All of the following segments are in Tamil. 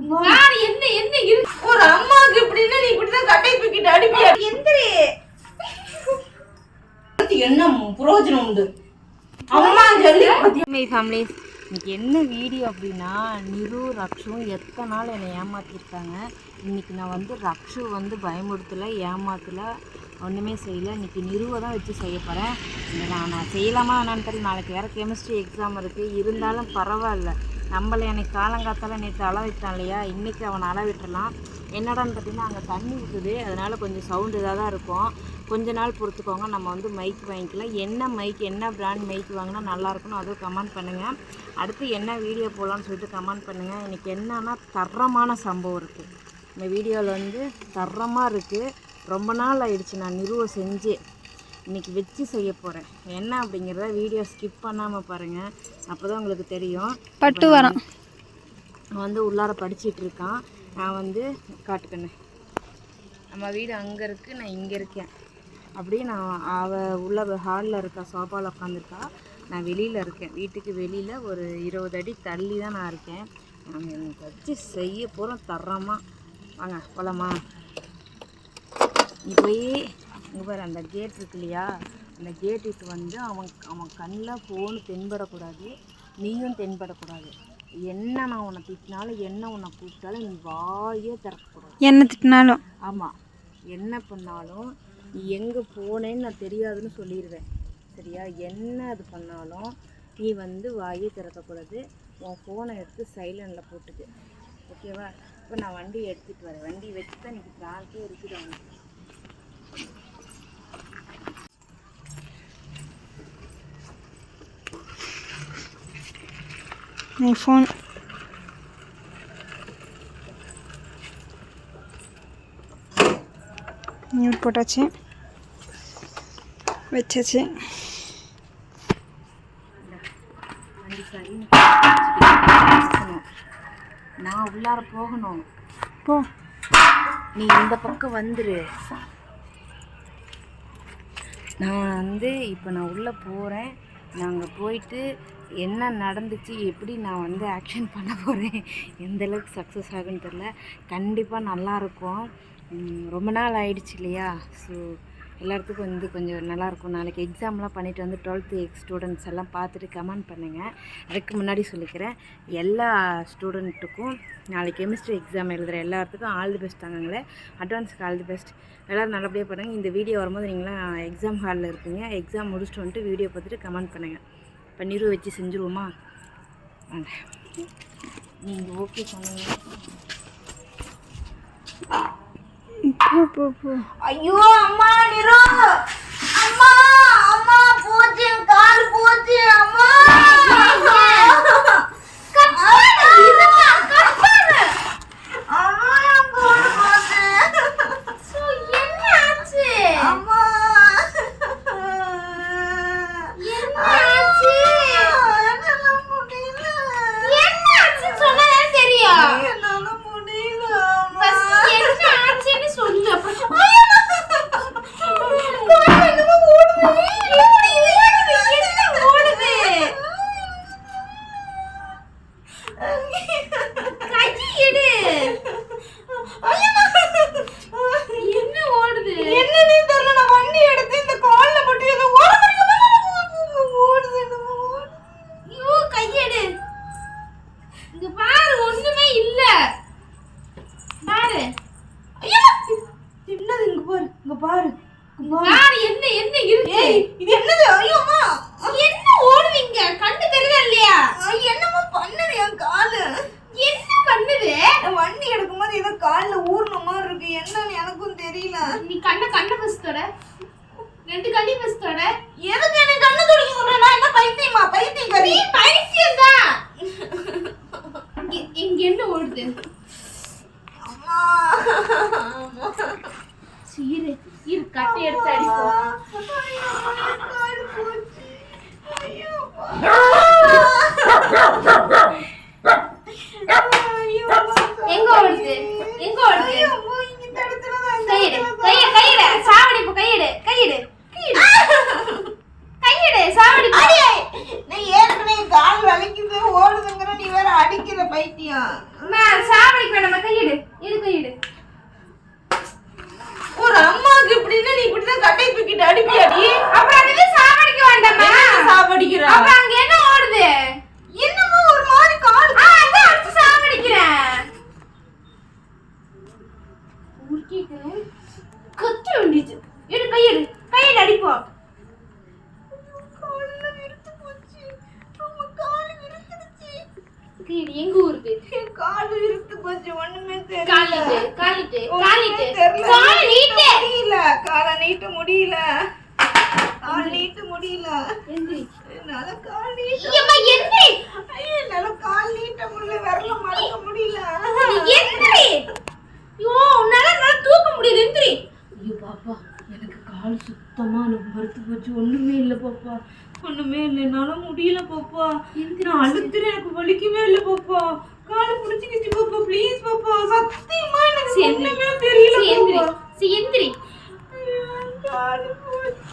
என்ன என்ன ஒரு அம்மாக்கு இப்படின்னா நீ இப்படிதான் கட்டை தூக்கிட்டு அடிப்பியா? எந்திரி. என்ன பிரயோஜனம் உண்டு அம்மா சொல்லி? ஃபேமிலி இன்னைக்கு என்ன வீடியோ அப்படின்னா, நிரு ரக்ஷும் எத்தனை நாள் என்னை ஏமாற்றிருக்காங்க. இன்றைக்கி நான் வந்து ரக்ஷு வந்து பயமுறுத்தலை, ஏமாத்தலை, ஒன்றுமே செய்யலை. இன்றைக்கி நிருவை தான் வச்சு செய்ய போகிறேன். நான் செய்யலாமா என்னன்னு தெரியல. நாளைக்கு வேறு கெமிஸ்ட்ரி எக்ஸாம் இருக்குது. இருந்தாலும் பரவாயில்ல, நம்மளை எனக்கு காலங்காத்தால் நேற்று அள விட்டான் இல்லையா, இன்றைக்கி அவனை அள விட்டுடலாம். என்னடான்னு பார்த்தீங்கன்னா அங்கே தண்ணி ஊற்றுது, அதனால் கொஞ்சம் சவுண்டு இதாக தான் இருக்கும். கொஞ்ச நாள் பொறுத்துக்கோங்க. நம்ம வந்து மைக் வாங்கிக்கலாம். என்ன மைக், என்ன பிராண்ட் மைக் வாங்கினா நல்லாயிருக்குன்னு அதுவும் கமெண்ட் பண்ணுங்கள். அடுத்து என்ன வீடியோ போடலான்னு சொல்லிட்டு கமெண்ட் பண்ணுங்கள். இன்றைக்கி என்னன்னா தரமான சம்பவம் இருக்குது. இந்த வீடியோவில் வந்து தரமாக இருக்குது. ரொம்ப நாள் ஆயிடுச்சு நான் நிறுவ செஞ்சு. இன்றைக்கி வச்சு செய்ய போகிறேன். என்ன அப்படிங்கிறத வீடியோ ஸ்கிப் பண்ணாமல் பாருங்கள், அப்போ தான் உங்களுக்கு தெரியும். பட்டு வரோம் வந்து உள்ளார படிச்சுட்டு இருக்கான். நான் வந்து காட்டுக்கண்ணு, நம்ம வீடு அங்கே இருக்குது, நான் இங்கே இருக்கேன். அப்படியே நான் அவள் உள்ள ஹாலில் இருக்கா, சோஃபாவில் உட்காந்துருக்கா, நான் வெளியில் இருக்கேன். வீட்டுக்கு வெளியில் ஒரு 20 அடி தள்ளி தான் நான் இருக்கேன். நாங்கள் எனக்கு வச்சு செய்ய போகிறோம் தரமாக. வாங்க போகலாமா? நீ போய் இங்கே பாரு, அந்த கேட் இருக்கு இல்லையா, அந்த கேட்டுக்கு வந்து அவன் கண்ணில் ஃபோனு தென்படக்கூடாது, நீயும் தென்படக்கூடாது. என்ன நான் உன்னை திட்டினாலும், என்ன உன்னை கூப்பிட்டாலும் நீ வாயே திறக்கக்கூடாது. என்ன திட்டினாலும், ஆமாம், என்ன பண்ணாலும் நீ எங்கே போனேன்னு நான் தெரியாதுன்னு சொல்லிடுவேன். சரியா? என்ன அது பண்ணாலும் நீ வந்து வாயே திறக்கக்கூடாது. உன் ஃபோனை எடுத்து சைலண்டில் போட்டுக்கு. ஓகேவா? இப்போ நான் வண்டி எடுத்துகிட்டு வரேன். வண்டி வச்சு தான் எனக்கு பிராங்கே இருக்குது. அவனுக்கு நீ ஃபோன் மியூட் போட்டாச்சு, வச்சாச்சு. வண்டி சரி, நான் உள்ளார போகணும். போ, நீ இந்த பக்கம் வந்துரு. நான் வந்து இப்போ நான் உள்ளே போகிறேன். நாங்கள் போயிட்டு என்ன நடந்துச்சு, எப்படி நான் வந்து ஆக்ஷன் பண்ண போகிறேன், எந்தளவுக்கு சக்ஸஸ் ஆகுன்னு தெரில. கண்டிப்பாக நல்லாயிருக்கும். ரொம்ப நாள் ஆயிடுச்சு இல்லையா, ஸோ எல்லாத்துக்கும் வந்து கொஞ்சம் நல்லாயிருக்கும். நாளைக்கு எக்ஸாம்லாம் பண்ணிவிட்டு வந்து 12th ஸ்டூடெண்ட்ஸ் எல்லாம் பார்த்துட்டு கமெண்ட் பண்ணுங்கள். அதுக்கு முன்னாடி சொல்லிக்கிறேன், எல்லா ஸ்டூடெண்ட்டுக்கும் நாளைக்கு கெமிஸ்ட்ரி எக்ஸாம் எழுதுகிற எல்லாத்துக்கும் ஆல் தி பெஸ்ட் தாங்கங்களே. அட்வான்ஸுக்கு ஆல் தி பெஸ்ட். எல்லோரும் நல்லபடியாக பண்ணுங்கள். இந்த வீடியோ வரும்போது நீங்களாம் எக்ஸாம் ஹாலில் இருப்பீங்க. எக்ஸாம் முடிச்சுட்டு வந்துட்டு வீடியோ பார்த்துட்டு கமெண்ட் பண்ணுங்கள். இப்போ நிறு வச்சு செஞ்சுருவோமா? வாங்க, நீங்கள் ஓகே சொன்னீங்க. ஐயோ அம்மா, நிறு அம்மா, அம்மா போச்சு, கால் போச்சு அம்மா. நீ கண்ண பஸ்தோட ரெண்டு கண்ணி பஸ்தோட எதுக்கு என்ன கண்ண துடிக்க சொல்ற? நான் என்ன பைத்தியமா? பைத்தியக்காரி. பைத்தியம் தான். இங்க என்ன ஓடுது? அம்மா சீரு இரு, கட்டை எடுத்து அடிப்போ. எங்க ஓடுது? எங்க ஓடுது? கையிடு, கையிடு, சாவடி போ, கையிடு, கையிடு, கையிடு, சாவடி போ. நான் ஏற்கனவே கால் வலிக்குது ஓடுதுங்கற, நீ வேற அடிக்கிற. பைத்தியம். அம்மா சாவடிக்க வேண்டாம், கையிடு கையிடு. ஒரு அம்மாவுக்கு இப்படின்னா நீ இப்படிதான் கட்டை தூக்கிட்டு அடிப்பியாடி. அப்புறம் அதுவே சாவடிக்க வேண்டாமா? சாவடிக்கிறா. அப்புறம் அங்க என்ன ஓடுது? என்னமோ ஒரு மாதிரி கால் அதான் அடிச்சு சாவடிக்கிறேன். உருக்கிட்டு கத்து வேண்டிச்சு. கையிடு கையில அடிப்போம். எங்க ஊருக்கு கால் விருத்து போச்சு. ஒண்ணுமே தெரியல. காலிட்டு காலை நீட்ட முடியல. கால் நீட்ட முடியல. என்னால கால் நீட்ட விரல மடக்க முடியல. உன்னால தூக்க முடியல. எந்திரி. ஐயோ பாப்பா, எனக்கு கால் சுத்தமா மறுத்து போச்சு. ஒண்ணுமே இல்ல பாப்பா, ஒண்ணுமே இல்லை. என்னால முடியல பாப்பா. நான் அழுத்துறேன், எனக்கு வலிக்கவே இல்லை பாப்பா. காலை புடிச்சுக்கிச்சு பாப்பா. ப்ளீஸ் பாப்பா, சத்தியமா எனக்கு ஒண்ணுமே தெரியல பாப்பா. எந்திரி. கால் போச்சு.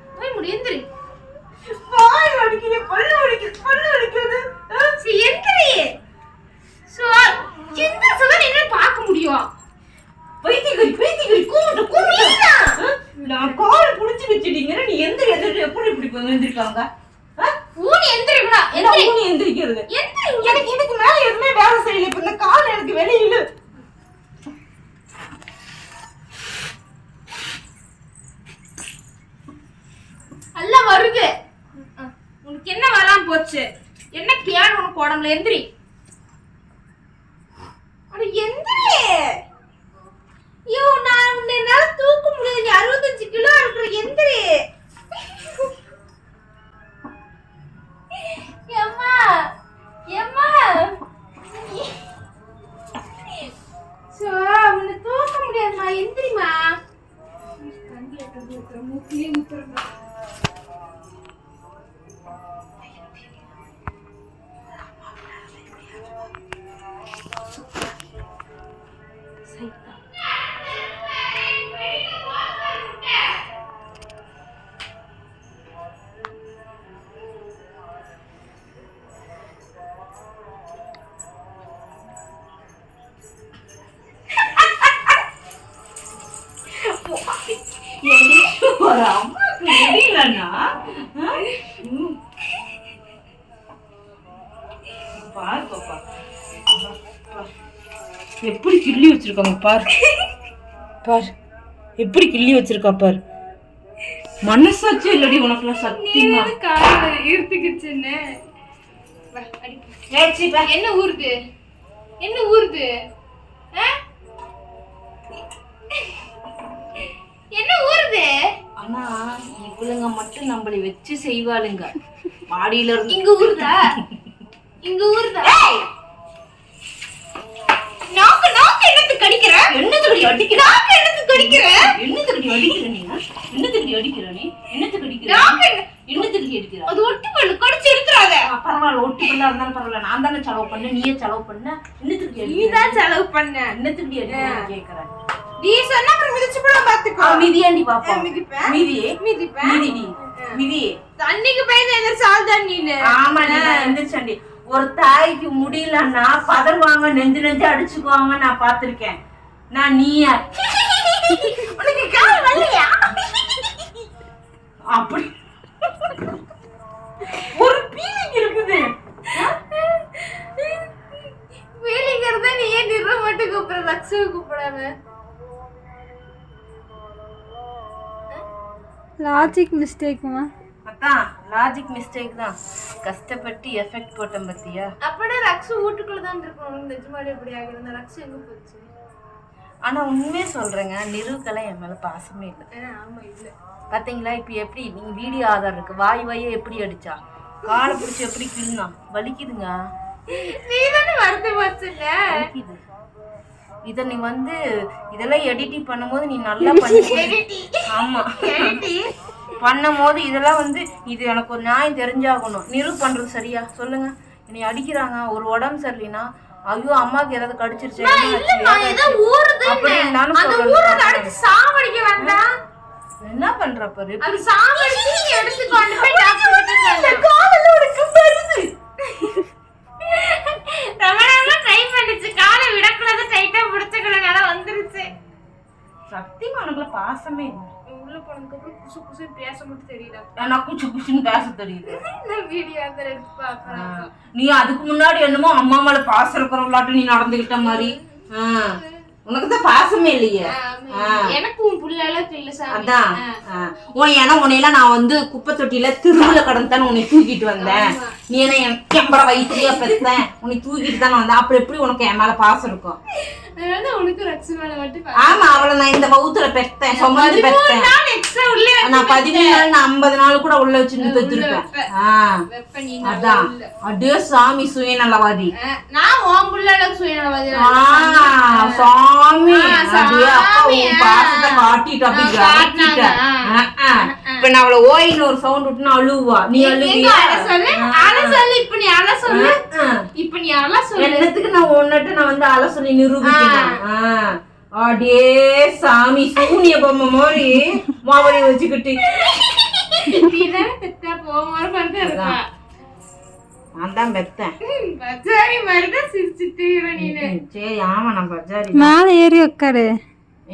பயமுடு எந்திரி. வாய் வலிக்குது, பல்லு வலிக்குது. எந்திரி. எந்திரி சொன்னா என்ன பார்க்க முடியும்? பைத்தியக்காரி கூப்பிட்டு நான் கால் புடிச்சு வச்சிட்டீங்க. நீ எந்திரி எப்படி எந்திரிக்காங்க? ஊனி எந்திரிடா. ஊனி எந்திரிக்கிறது. எனக்கு இதுக்கு மேல எதுவுமே வேலை செய்யல. இப்ப இந்த கால் எனக்கு வெளியில அல்ல வருது. உனக்கு என்ன வராம போச்சு? என்ன கேடு உனக்கு உடம்புல? எந்திரி. அட எந்திரி. ஐயோ, நான் என்னால தூக்க முடியாது. நீ 65 கிலோ இருக்கிற. எந்திரி. ஏம்மா உன்னை தூக்க முடியாதுமா. எந்திரிமா. தண்ணி எடுத்து மூக்கிலே ஊத்துறா. ஒரு அம்மாக்கு முடியலன்னா பாரு பாப்பா, எப்படி கிள்ளி வச்சிருக்காங்க பாரு. எப்படி கிள்ளி வச்சிருக்கா பாரு. மனசாச்சு இல்லடி உனக்குலாம் சத்தியமா. கால இருத்துக்குச்சுன்னு என்ன ஊருது? என்ன ஊருது? ஆனா இவளுங்க மட்டும் நம்மளை வச்சு செய்வாளுங்க. மாடியில இருந்து இங்க ஊருதா? நாக்கு என்னத்துக்கு அடிக்கிற? என்னத்துக்கு அடிக்கிற? நாக்கு என்னத்துக்கு அடிக்கிற? என்னத்துக்கு அடிக்கிற நீ? என்னத்துக்கு அடிக்கிற நீ? என்னத்துக்கு அடிக்கிற? என்னத்துக்கு அடிக்கிற? அது ஒட்டி பல்லு கடிச்சு எடுத்துறாத. பரவாயில்ல, ஒட்டி பல்லா இருந்தாலும் பரவாயில்ல. நான் தானே செலவு பண்ண, நீயே செலவு பண்ண. என்னத்துக்கு நீ தான் செலவு பண்ண. என்னத்துக்கு அடிக்கிற கேக்குறேன். நீ சொன்னா அப்புறம் மிதிச்சு போட பாத்துக்கோ. மிதியாண்டி பாப்பா. மிதிப்பேன். மிதி. தண்ணிக்கு போய் எந்திரிச்சால் தான் நீனு. ஆமா, நீ எந்திரிச்சாண்டி. ஒரு தாய்க்கு முடியலன்னா பதறுவாங்க, நெஞ்சு அடிச்சுக்குவாங்க. நான் பாத்திருக்கேன். நான் நீயா உனக்கு கால் வரலையா? அப்படி ஒரு ஃபீலிங் இருக்குது. ஃபீலிங்கிறத நீ ஏன் நிற மட்டும் கூப்பிடுற, லக்ஷுவை கூப்பிடாம? லாஜிக் மிஸ்டேக்குமா? அதான் லாஜிக் மிஸ்டேக் தான். கஷ்டப்பட்டு எஃபெக்ட் போட்டேன் பத்தியா. அப்படியே லக்ஷு வீட்டுக்குள்ள தான் இருக்கணும். நிஜமாலே எப்படி ஆகிருந்த லக்ஷு எங்க போச்சு? ஆனா உண்மையே சொல்றேங்க, நிறுவுக்கெல்லாம் என் மேல பாசமே இல்லை. ஆமா இல்ல. பாத்தீங்களா இப்ப எப்படி நீங்க வீடியோ ஆதாரம் இருக்கு. வாயை எப்படி அடிச்சா, காலை பிடிச்சி எப்படி கிள்னா. வலிக்குதுங்க. நீ தானே வருத்த வச்சுல. வலிக்குது. இத நீ இதெல்லாம் எடிட்டிங் பண்ணும்போது நீ நல்லா பண்ணி. ஆமா, பண்ணும்போது இதெல்லாம் இது எனக்கு ஒரு நியாயம் தெரிஞ்சாகணும். நிரூ பண்றது சரியா சொல்லுங்க. என்னை அடிக்கிறாங்க, ஒரு உடம்பு சரியில்லைன்னா ஐயோ அம்மாக்கு ஏதாவது கடிச்சிருச்சு என்ன பண்ற பாரு. பாசமே இல்லை. உள்ள போனதுக்கு அப்புறம் குசு குசு பேச மட்டும் தெரியல. எனக்கு குச்சு குச்சுன்னு பேச தெரியுது. நான் வீடியோ எடுத்து பாக்குறேன். நீ அதுக்கு முன்னாடி என்னமோ அம்மா மேல பாசம் இருக்கிறவளாட்டும் நீ நடந்துகிட்ட மாதிரி. உனக்குதான் பாசமே இல்லையே. எனக்கு உன் புள்ள அளவுக்கு இல்ல சாமி. அதான் ஏன்னா உன்னையெல்லாம் நான் வந்து குப்பை தொட்டியில திருவிழ கடந்தானே உன்னை தூக்கிட்டு வந்தேன். நீ என்ன எம்பட வயிற்றுலயே பெத்தேன், உன்னை தூக்கிட்டு தானே வந்தேன். அப்புறம் எப்படி உனக்கு என் மேல பாசம் இருக்கும்? உனக்கு ரக்ஷு மேல மட்டும். ஆமா, அவளை நான் இந்த வகுத்துல பெத்தேன், சுமந்து பெத்தேன். நான் 17 நாள் 50 நாள் கூட உள்ள வச்சு பெற்றிருப்பேன். அதான் அப்படியே சாமி சுயநலவாதி. நான் உன் புள்ள அளவுக்கு சுயநலவாதி. சாமி அப்படியே அப்பா உன் பாசத்தை காட்டிட்டு அப்படி காட்டிட்ட. இப்ப நான் அவளை ஓயின்னு ஒரு சவுண்ட் விட்டுனா அழுவா. நீ அழுவியா? இப்ப நீ அழ சொல்லு. இப்ப நீ அழ சொல்லு. என்னத்துக்கு நான் உன்னிட்ட நான் வந்து அழ சொல்லி நிரூபிக்கிறேன். அடே சாமி சூனிய பொம்மை மாதிரி மாவடி வச்சுக்கிட்டு நான் தான் பெத்தேன். சரி, ஆமா நான் பஜாரி. மேல ஏறி உட்காரு.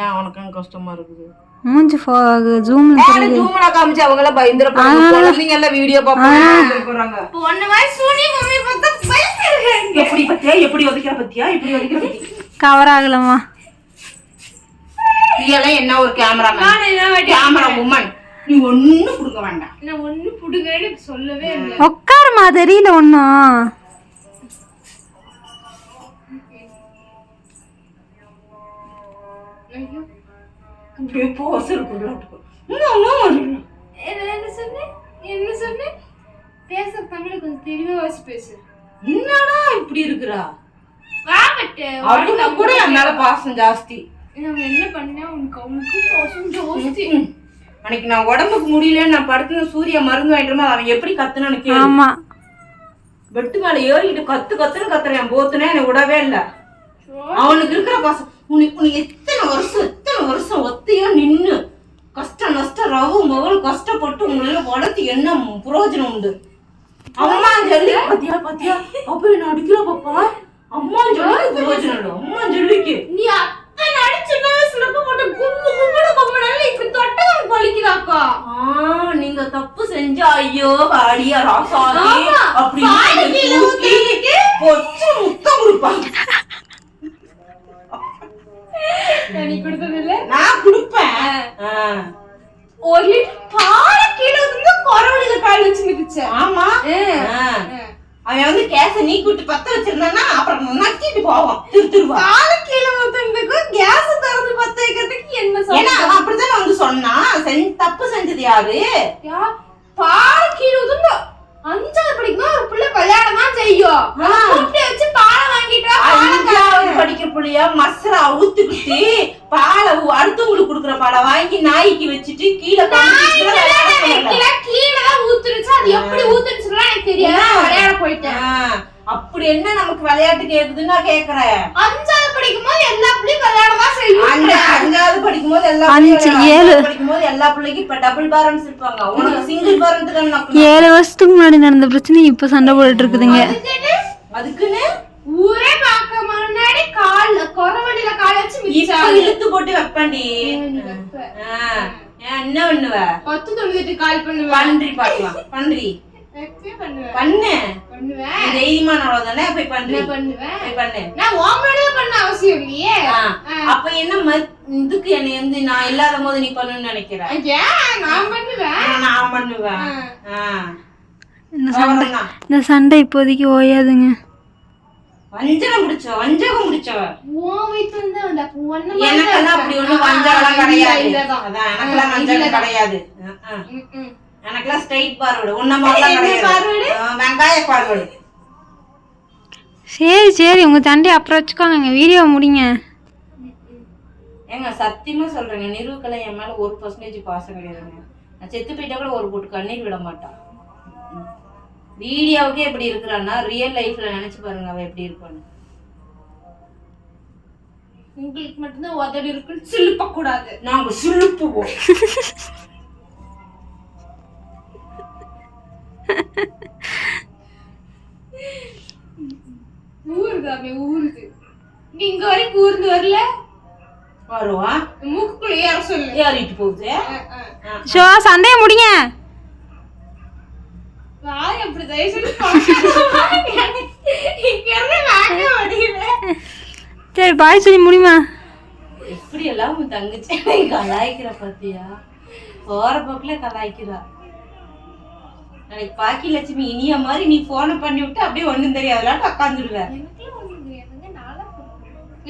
ஏன் உனக்கு கஷ்டமா இருக்குது? மூஞ்சி ஜூம்ல ஜூம்ல காமிச்சு அவங்க எல்லாம் பயந்துற போறாங்க. குழந்தைங்க எல்லாம் வீடியோ பாப்பாங்க. ஒண்ணு மாதிரி சூனிய பொம்மை பார்த்தா பயந்துருக்காங்க. எப்படி பத்தியா, எப்படி ஒதுக்கிற பத்தியா, எப்படி ஒதுக்கிற பத்தியா? கவர் ஆகலமா? நீ எல்லாம் என்ன ஒரு கேமரா உமன், நீ ஒண்ணும் புடுங்க வேண்டாம். நான் ஒண்ணும் புடுங்கன்னு சொல்லவே இல்லை. உட்காருமா, தெரியல ஒண்ணும். அப்படியே போஸ் இருக்குள்ள என்ன சொன்ன? பேச தமிழ் கொஞ்சம் தெளிவா வாசி பேசு. என்னடா இப்படி இருக்குறா? வாங்கட்டு அவளுக்கு கூட என் மேல பாசம் ஜாஸ்தி. நான் என்ன பண்ணேன்? உனக்கு பாசம் ஜாஸ்தி. அன்னைக்கு நான் உடம்புக்கு முடியலன்னு நான் படுத்து சூர்யா மருந்து வாங்கிட்டு அவன் எப்படி கத்துனான்னு கேளு. ஆமா, பெட்டு மேல ஏறிட்டு கத்துன்னு கத்துறேன். போத்துனே எனக்கு விடவே இல்ல. அவனுக்கு இருக்கிற பாசம். உனக்கு எத்தனை வருஷம் ஒத்தையா நின்னு கஷ்டம் நஷ்டம் ரவும் மகளும் கஷ்டப்பட்டு உங்களை வளர்த்து என்ன பிரயோஜனம் உண்டு? அம்மா சொல்லி பாத்தியா அப்ப என்ன அடிக்கிற பாப்பா? அம்மா சொல்லி பிரயோஜனம் இல்லை. அம்மா சொல்லிக்கு நீ அத்தனை அடிச்சுன்னா சிலப்ப போட்டு கும்புனால இப்படி தொட்டவன் பலிக்குதாக்கா. நீங்க தப்பு செஞ்சா ஐயோ அடியா ராசாதி அப்படின்னு பொச்சு முத்தம் கொடுப்பாங்க. நீ கொடுத்ததில்ல? நான் கொடுப்பேன். ஒரு லிட்டர் பால் கீழே வந்து குறவழியில கால் வச்சு மிதிச்ச. ஆமா, அவன் வந்து கேஸ நீ கூட்டு பத்த வச்சிருந்தானா அப்புறம் நக்கிட்டு போவான். திருவா பால் கீழே ஊத்துறதுக்கு கேஸ் திறந்து பத்த வைக்கிறதுக்கு என்ன சொல்ற? ஏன்னா அவன் அப்படிதான் வந்து சொன்னான். தப்பு செஞ்சது யாரு? பால் கீழே ஊத்துங்க. 5வது படிக்கும்போது ஒரு பிள்ளை கல்யாணம் தான் செய்யும். கூப்பிட்டு வச்சு பாலை வாங்கிட்டா படிக்கிற பிள்ளையா மசரா ஊத்துக்கிட்டு பாலை அடுத்தவங்களுக்கு குடுக்குற பாலை வாங்கி நாய்க்கு வச்சுட்டு கீழே கீழதான் ஊத்துருச்சு. அது எப்படி ஊத்துருச்சுன்னு எனக்கு தெரியாது. விளையாட போயிட்டேன். அப்படி என்ன நமக்கு விளையாட்டு கேக்குதுன்னு நான் கேக்குறேன். 5வது படிக்கும்போது எல்லா பிள்ளையும் கல்யாணம் தான் செய்யும். 5வது படிக்கும்போது எல்லா படிக்கும்போது எல்லா பிள்ளைக்கும் இப்ப டபுள் பேரண்ட்ஸ் இருப்பாங்க. உனக்கு சிங்கிள் பேரண்ட் தான். 7 வருஷத்துக்கு முன்னாடி நடந்த பிரச்சனை இப்ப சண்டை போட்டுட்டு இருக்குதுங்க. அதுக்குன்னு ஊரே பார்க்க முன்னாடி குறவழியில கால் வச்சு இழுத்து போட்டு வைப்பண்டி. என்ன பண்ணுவ? 1098 கால் பண்ணுவேன். பன்றி பாக்கலாம். பன்றி தைரியமானவளதானே போய் பண்ணு. நான் உன் பண்ண அவசியம் இல்லையே. அப்ப என்ன இதுக்கு என்னை வந்து நான் இல்லாத போது நீ பண்ணுன்னு நினைக்கிறேன். நான் பண்ணுவேன். இந்த சண்டை இப்போதைக்கு ஓயாதுங்க. வஞ்சகம் முடிச்சவ எனக்கெல்லாம் அப்படி ஒண்ணும் வஞ்சகம் கிடையாது. அதான் எனக்கெல்லாம் வஞ்சகம் கிடையாது. எனக்கெல்லாம் ஸ்ட்ரைட் பார்வர்டு. உன்ன மாதிரி வெங்காய பார்வர்டு. சரி உங்க சண்டை அப்புறம் வச்சுக்கோங்க, வீடியோ முடிங்க. ஏங்க சத்தியமா சொல்றேங்க, நிறுவுக்கெல்லாம் என் மேல 1% பாசம் கிடையாதுங்க. நான் செத்து போயிட்டா கூட ஒரு போட்டு கண்ணீர் விட மாட்டான். வீடியோவுக்கே எப்படி இருக்கிறான்னா ரியல் லைஃப்ல நினைச்சு பாருங்க அவ எப்படி இருப்பான்னு. உங்களுக்கு மட்டும்தான் உதவி இருக்குன்னு சிலுப்ப கூடாது. நாங்க சிலுப்புவோம். ஊருது இங்க வரைக்கும் ஊர்ந்து வரல. வருவா மூக்குக்குள்ள சொல்லு ஏற சொல்லு. ஏறிட்டு போகுது. ஷோ சண்டையை முடிங்க. வாய் அப்படி தயவு செஞ்சு பார்க்காத. இங்க இருந்து வாங்க முடியல. சரி பாய் சொல்லி முடியுமா? எப்படி எல்லாம் உன் தங்கச்சி கலாய்க்கிற பாத்தியா? போற போக்குல கலாய்க்கிறா. நாளைக்கு பாக்கி லட்சுமி இனிய மாதிரி நீ போனை பண்ணி விட்டு அப்படியே ஒண்ணும் தெரியாதுலாட்டு உட்காந்துருவேன்.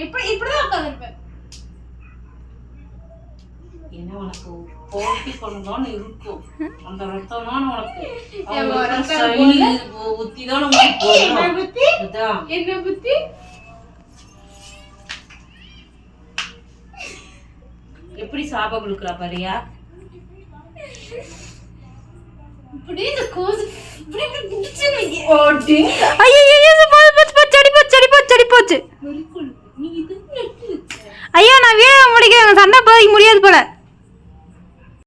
இப்படிதான் உட்காந்துருப்பேன். என்ன உனக்கு போட்டி பண்ணணும்னு இருக்கும் அந்த ரத்தம்னா உனக்கு புத்திதான் என்ன புத்தி? எப்படி சாபம் கொடுக்குறா பாரியா? இப்படி இந்த கோஸ் இப்படி குடிச்சு வைங்க. ஐயோ நான் வீடியோ முடிக்கிறேன். சண்டை